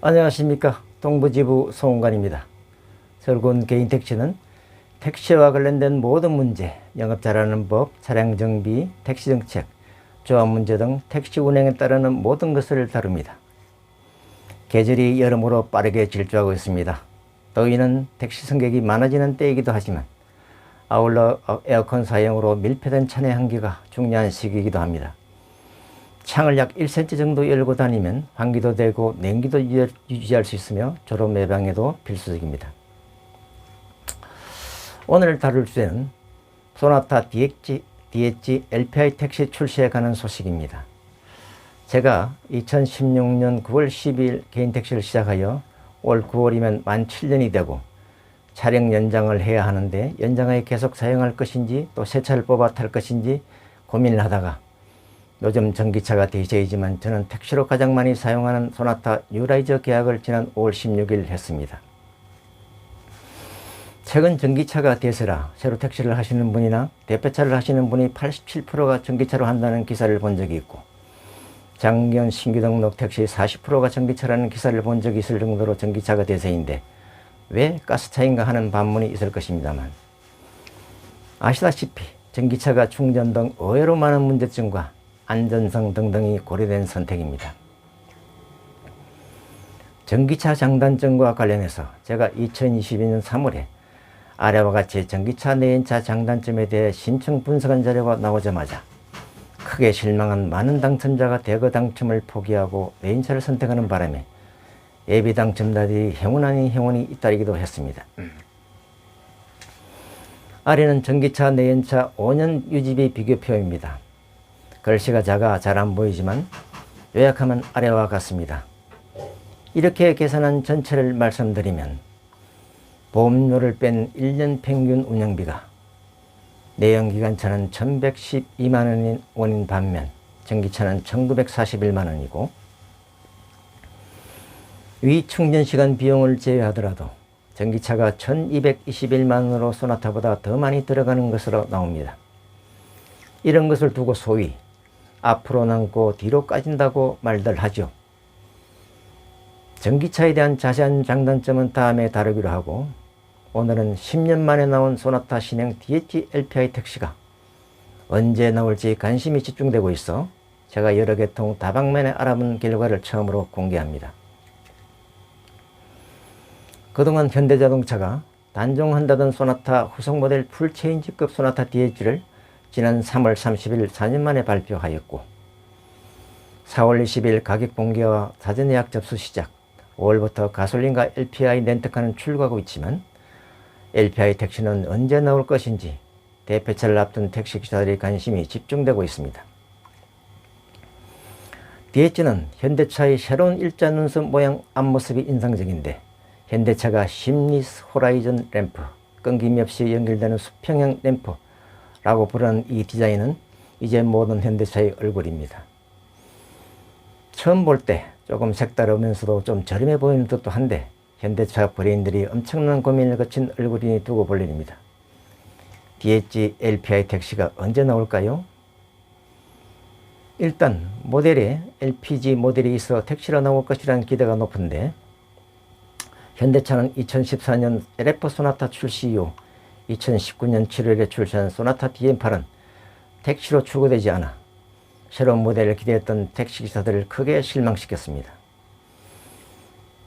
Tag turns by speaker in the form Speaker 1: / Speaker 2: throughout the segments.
Speaker 1: 안녕하십니까. 동부지부 송은관입니다. 설군 개인택시는 택시와 관련된 모든 문제, 영업 잘하는 법, 차량 정비, 택시 정책, 조합 문제 등 택시 운행에 따르는 모든 것을 다룹니다. 계절이 여름으로 빠르게 질주하고 있습니다. 더위는 택시 승객이 많아지는 때이기도 하지만 아울러 에어컨 사용으로 밀폐된 차 내 환기가 중요한 시기이기도 합니다. 창을 약 1cm 정도 열고 다니면 환기도 되고 냉기도 유지할 수 있으며 졸음 예방에도 필수적입니다. 오늘 다룰 주제는 소나타 DH LPI 택시 출시에 관한 소식입니다. 제가 2016년 9월 12일 개인 택시를 시작하여 올 9월이면 만 7년이 되고 차량 연장을 해야 하는데 연장하여 계속 사용할 것인지 또 새 차를 뽑아 탈 것인지 고민을 하다가 요즘 전기차가 대세이지만 저는 택시로 가장 많이 사용하는 소나타 뉴라이저 계약을 지난 5월 16일 했습니다. 최근 전기차가 대세라 새로 택시를 하시는 분이나 대표차를 하시는 분이 87%가 전기차로 한다는 기사를 본 적이 있고 작년 신규 등록 택시 40%가 전기차라는 기사를 본 적이 있을 정도로 전기차가 대세인데 왜 가스차인가 하는 반문이 있을 것입니다만 아시다시피 전기차가 충전 등 의외로 많은 문제점과 안전성 등등이 고려된 선택입니다. 전기차 장단점과 관련해서 제가 2022년 3월에 아래와 같이 전기차 내연차 장단점에 대해 신청 분석한 자료가 나오자마자 크게 실망한 많은 당첨자가 대거 당첨을 포기하고 내연차를 선택하는 바람에 예비 당첨자들이 행운 아닌 행운이 잇따르기도 했습니다. 아래는 전기차 내연차 5년 유지비 비교표입니다. 글씨가 작아 잘 안 보이지만 요약하면 아래와 같습니다. 이렇게 계산한 전체를 말씀드리면 보험료를 뺀 1년 평균 운영비가 내연기관차는 1112만 원인 반면 전기차는 1941만 원이고 위 충전시간 비용을 제외하더라도 전기차가 1221만 원으로 소나타보다 더 많이 들어가는 것으로 나옵니다. 이런 것을 두고 소위 앞으로 남고 뒤로 까진다고 말들 하죠. 전기차에 대한 자세한 장단점은 다음에 다루기로 하고 오늘은 10년 만에 나온 소나타 신형 DH LPI 택시가 언제 나올지 관심이 집중되고 있어 제가 여러 계통 다방면에 알아본 결과를 처음으로 공개합니다. 그동안 현대자동차가 단종한다던 소나타 후속 모델 풀체인지급 소나타 DH를 지난 3월 30일 4년 만에 발표하였고 4월 20일 가격 공개와 사전 예약 접수 시작 5월부터 가솔린과 LPI 렌트카는 출고하고 있지만 LPI 택시는 언제 나올 것인지 대표차를 앞둔 택시기사들의 관심이 집중되고 있습니다. DH는 현대차의 새로운 일자 눈썹 모양 앞모습이 인상적인데 현대차가 심리스 호라이즌 램프, 끊김이 없이 연결되는 수평형 램프 라고 부르는 이 디자인은 이제 모든 현대차의 얼굴입니다. 처음 볼 때 조금 색다르면서도 좀 저렴해 보이는 듯도 한데 현대차 브레인들이 엄청난 고민을 거친 얼굴이니 두고 볼 일입니다. DH LPI 택시가 언제 나올까요? 일단 모델에 LPG 모델이 있어 택시로 나올 것이라는 기대가 높은데 현대차는 2014년 LF 소나타 출시 이후 2019년 7월에 출시한 소나타 DM8은 택시로 출고되지 않아 새로운 모델을 기대했던 택시기사들을 크게 실망시켰습니다.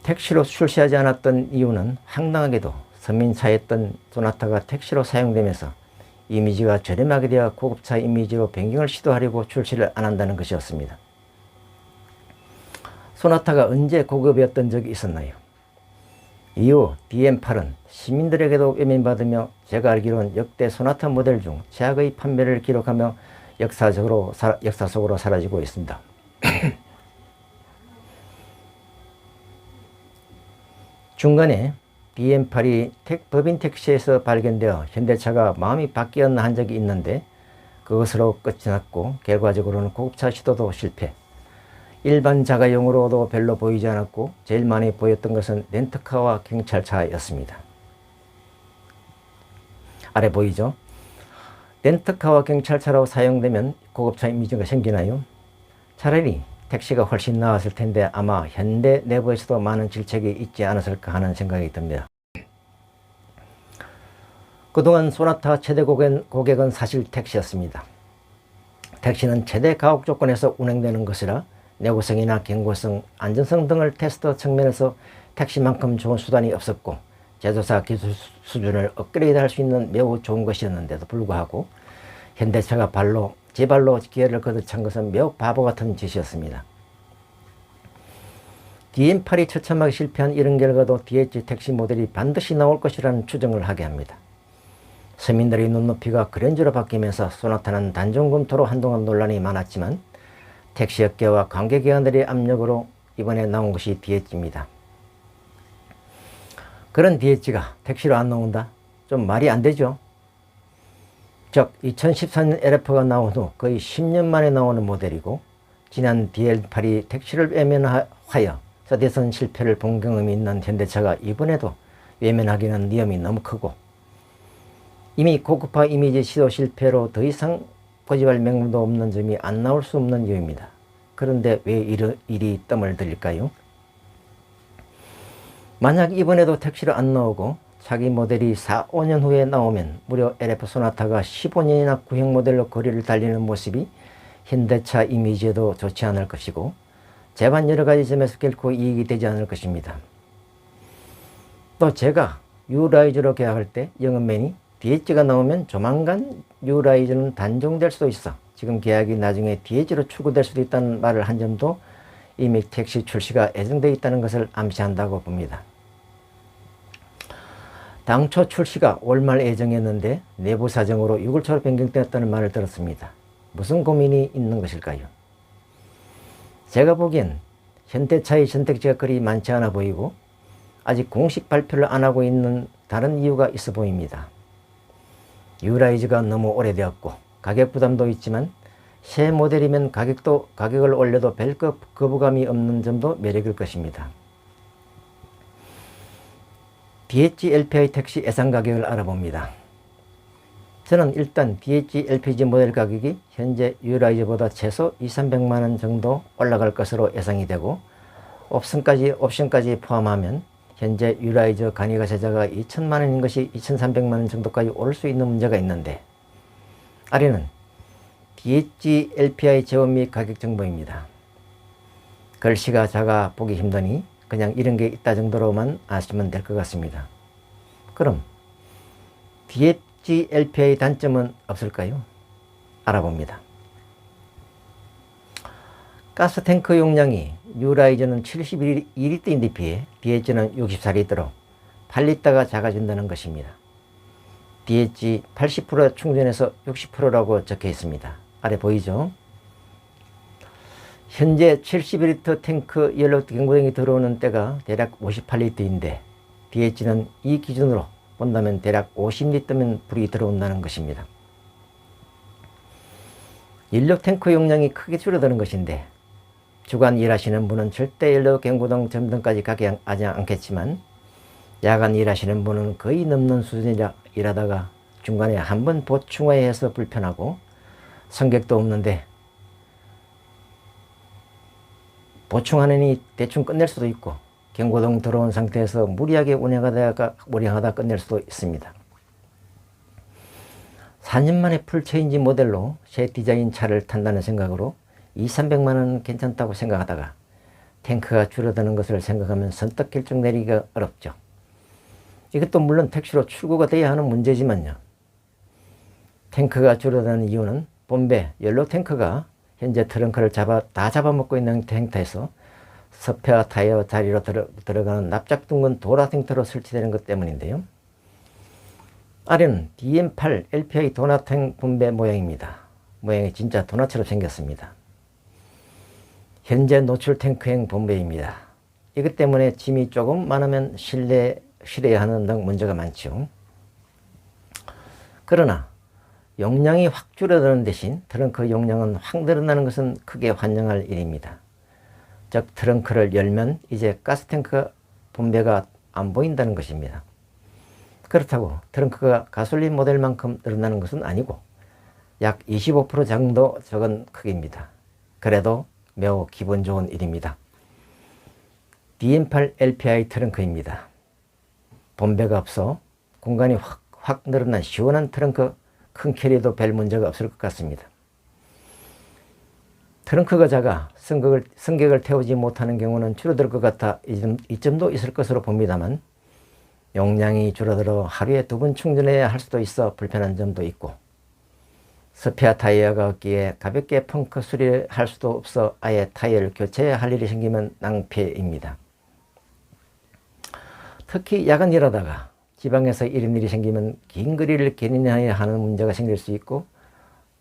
Speaker 1: 택시로 출시하지 않았던 이유는 황당하게도 서민차였던 소나타가 택시로 사용되면서 이미지가 저렴하게 되어 고급차 이미지로 변경을 시도하려고 출시를 안 한다는 것이었습니다. 소나타가 언제 고급이었던 적이 있었나요? 이후 DM8은 시민들에게도 외면받으며 제가 알기로는 역대 소나타 모델 중 최악의 판매를 기록하며 역사 속으로 사라지고 있습니다. 중간에 DM8이 법인 택시에서 발견되어 현대차가 마음이 바뀌었나 한 적이 있는데 그것으로 끝이 났고 결과적으로는 고급차 시도도 실패. 일반 자가용으로도 별로 보이지 않았고 제일 많이 보였던 것은 렌트카와 경찰차였습니다. 아래 보이죠? 렌트카와 경찰차로 사용되면 고급차 이미지가 생기나요? 차라리 택시가 훨씬 나았을 텐데 아마 현대 내부에서도 많은 질책이 있지 않았을까 하는 생각이 듭니다. 그동안 소나타 최대 고객은 사실 택시였습니다. 택시는 최대 가혹 조건에서 운행되는 것이라 내구성이나 경고성, 안전성 등을 테스트 측면에서 택시만큼 좋은 수단이 없었고 제조사 기술 수준을 업그레이드할 수 있는 매우 좋은 것이었는데도 불구하고 현대차가 제 발로 기회를 거듭찬 것은 매우 바보 같은 짓이었습니다. DM8이 처참하게 실패한 이런 결과도 DH 택시 모델이 반드시 나올 것이라는 추정을 하게 합니다. 서민들의 눈높이가 그랜저로 바뀌면서 소나타는 단종 검토로 한동안 논란이 많았지만 택시업계와 관계기관들의 압력으로 이번에 나온 것이 DH입니다. 그런 DH가 택시로 안 나온다? 좀 말이 안 되죠. 즉 2014년 LF가 나온 후 거의 10년 만에 나오는 모델이고 지난 DL8이 택시를 외면하여 서대선 실패를 본 경험이 있는 현대차가 이번에도 외면하기는 위험이 너무 크고 이미 고급화 이미지 시도 실패로 더 이상 고집할 명분도 없는 점이 안 나올 수 없는 이유입니다. 그런데 왜 이리 뜸을 들일까요? 만약 이번에도 택시로 안 나오고 차기 모델이 4, 5년 후에 나오면 무려 LF 소나타가 15년이나 구형 모델로 거리를 달리는 모습이 현대차 이미지에도 좋지 않을 것이고 재반 여러 가지 점에서 결코 이익이 되지 않을 것입니다. 또 제가 유라이저로 계약할 때 영업맨이 DH가 나오면 조만간 유라이저는 단종될 수도 있어. 지금 계약이 나중에 DH로 출고될 수도 있다는 말을 한 점도 이미 택시 출시가 예정되어 있다는 것을 암시한다고 봅니다. 당초 출시가 올말 예정이었는데 내부 사정으로 6월초로 변경되었다는 말을 들었습니다. 무슨 고민이 있는 것일까요? 제가 보기엔 현대차의 선택지가 그리 많지 않아 보이고 아직 공식 발표를 안 하고 있는 다른 이유가 있어 보입니다. 유라이즈가 너무 오래되었고 가격 부담도 있지만 새 모델이면 가격을 올려도 별 거부감이 없는 점도 매력일 것입니다. DH LPI 택시 예상 가격을 알아봅니다. 저는 일단 DH LPG 모델 가격이 현재 유라이즈보다 최소 200~300만 원 정도 올라갈 것으로 예상이 되고 옵션까지 포함하면 현재 유라이저 간이가 세자가 2천만 원인 것이 2,300만 원 정도까지 오를 수 있는 문제가 있는데 아래는 DH LPI 제원 및 가격 정보입니다. 글씨가 작아 보기 힘드니 그냥 이런 게 있다 정도로만 아시면 될 것 같습니다. 그럼 DH LPI 단점은 없을까요? 알아봅니다. 가스탱크 용량이 유라이저는 71리터인데 비해 DH는 64리터로 8리터가 작아진다는 것입니다. DH 80% 충전해서 60%라고 적혀 있습니다. 아래 보이죠? 현재 71리터 탱크 연료 경고등이 들어오는 때가 대략 58리터인데 DH는 이 기준으로 본다면 대략 50리터면 불이 들어온다는 것입니다. 연료 탱크 용량이 크게 줄어드는 것인데 주간 일하시는 분은 절대 연료 경고등 점등까지 가지 않겠지만 야간 일하시는 분은 거의 넘는 수준이라 일하다가 중간에 한번 보충해야 해서 불편하고 승객도 없는데 보충하느니 대충 끝낼 수도 있고 경고등 들어온 상태에서 무리하게 운행하다 끝낼 수도 있습니다. 4년 만에 풀체인지 모델로 새 디자인 차를 탄다는 생각으로 200~300만 원 괜찮다고 생각하다가 탱크가 줄어드는 것을 생각하면 선뜻 결정 내리기가 어렵죠. 이것도 물론 택시로 출고가 돼야 하는 문제지만요. 탱크가 줄어드는 이유는 본배 연료 탱크가 현재 트렁크를 다 잡아먹고 있는 형태에서 서페와 타이어 자리로 들어가는 납작둥근 도라 탱크로 설치되는 것 때문인데요. 아래는 DM8 LPI 도나탱 분배 모양입니다. 모양이 진짜 도나처럼 생겼습니다. 현재 노출 탱크형 분배입니다. 이것 때문에 짐이 조금 많으면 실어야 하는 등 문제가 많죠. 그러나 용량이 확 줄어드는 대신 트렁크 용량은 확 늘어나는 것은 크게 환영할 일입니다. 즉 트렁크를 열면 이제 가스탱크 분배가 안 보인다는 것입니다. 그렇다고 트렁크가 가솔린 모델만큼 늘어나는 것은 아니고 약 25% 정도 적은 크기입니다. 그래도 매우 기분 좋은 일입니다. DM8 LPI 트렁크입니다. 본배가 없어 공간이 확 늘어난 시원한 트렁크, 큰 캐리도 별 문제가 없을 것 같습니다. 트렁크가 작아 승객을 태우지 못하는 경우는 줄어들 것 같아 이 점도 있을 것으로 봅니다만, 용량이 줄어들어 하루에 2번 충전해야 할 수도 있어 불편한 점도 있고, 스페어 타이어가 없기에 가볍게 펑크 수리할 수도 없어 아예 타이어를 교체해야 할 일이 생기면 낭패입니다. 특히 야간 일하다가 지방에서 이런 일이 생기면 긴 거리를 견인해야 하는 문제가 생길 수 있고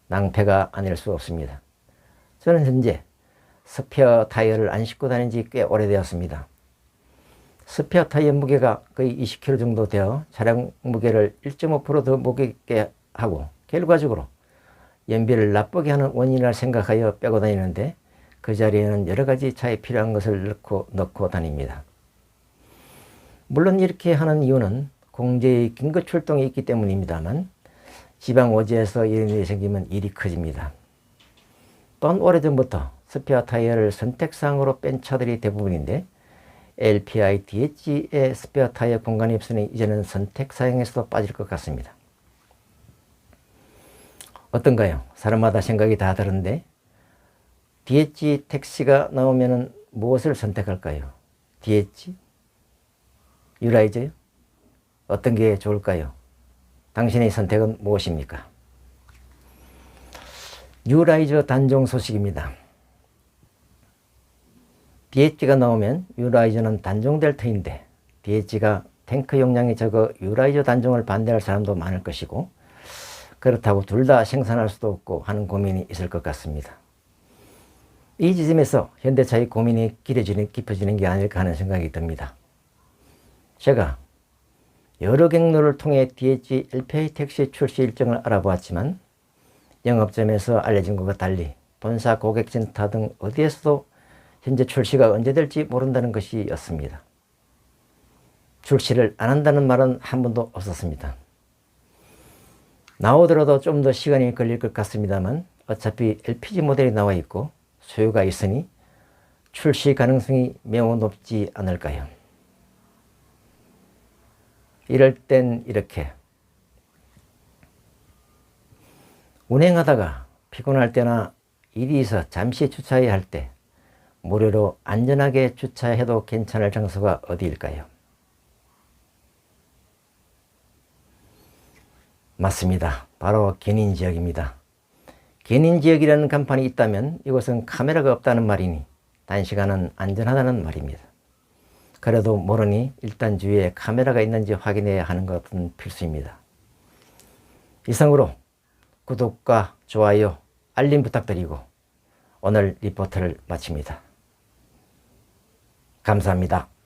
Speaker 1: 낭패가 아닐 수 없습니다. 저는 현재 스페어 타이어를 안 싣고 다닌 지 꽤 오래되었습니다. 스페어 타이어 무게가 거의 20kg 정도 되어 차량 무게를 1.5% 더 무겁게 하고, 결과적으로 연비를 나쁘게 하는 원인이라 생각하여 빼고 다니는데, 그 자리에는 여러 가지 차에 필요한 것을 넣고 다닙니다. 물론 이렇게 하는 이유는 공제의 긴급 출동이 있기 때문입니다만, 지방 오지에서 이런 일이 생기면 일이 커집니다. 또한 오래전부터 스페어 타이어를 선택사항으로 뺀 차들이 대부분인데, LPI DH의 스페어 타이어 공간이 없으니 이제는 선택사항에서도 빠질 것 같습니다. 어떤가요? 사람마다 생각이 다 다른데, DH 택시가 나오면 무엇을 선택할까요? DH? 유라이저요? 어떤 게 좋을까요? 당신의 선택은 무엇입니까? 유라이저 단종 소식입니다. DH가 나오면 유라이저는 단종될 터인데, DH가 탱크 용량이 적어 유라이저 단종을 반대할 사람도 많을 것이고, 그렇다고 둘 다 생산할 수도 없고 하는 고민이 있을 것 같습니다. 이 지점에서 현대차의 고민이 깊어지는 게 아닐까 하는 생각이 듭니다. 제가 여러 경로를 통해 DH LPI 택시 출시 일정을 알아보았지만, 영업점에서 알려진 것과 달리 본사 고객센터 등 어디에서도 현재 출시가 언제 될지 모른다는 것이었습니다. 출시를 안 한다는 말은 한 번도 없었습니다. 나오더라도 좀 더 시간이 걸릴 것 같습니다만, 어차피 LPG 모델이 나와 있고 수요가 있으니 출시 가능성이 매우 높지 않을까요? 이럴 땐 이렇게, 운행하다가 피곤할 때나 일이 있어 잠시 주차해야 할 때 무료로 안전하게 주차해도 괜찮을 장소가 어디일까요? 맞습니다. 바로 견인지역입니다. 견인지역이라는 간판이 있다면 이곳은 카메라가 없다는 말이니 단시간은 안전하다는 말입니다. 그래도 모르니 일단 주위에 카메라가 있는지 확인해야 하는 것은 필수입니다. 이상으로 구독과 좋아요, 알림 부탁드리고 오늘 리포트를 마칩니다. 감사합니다.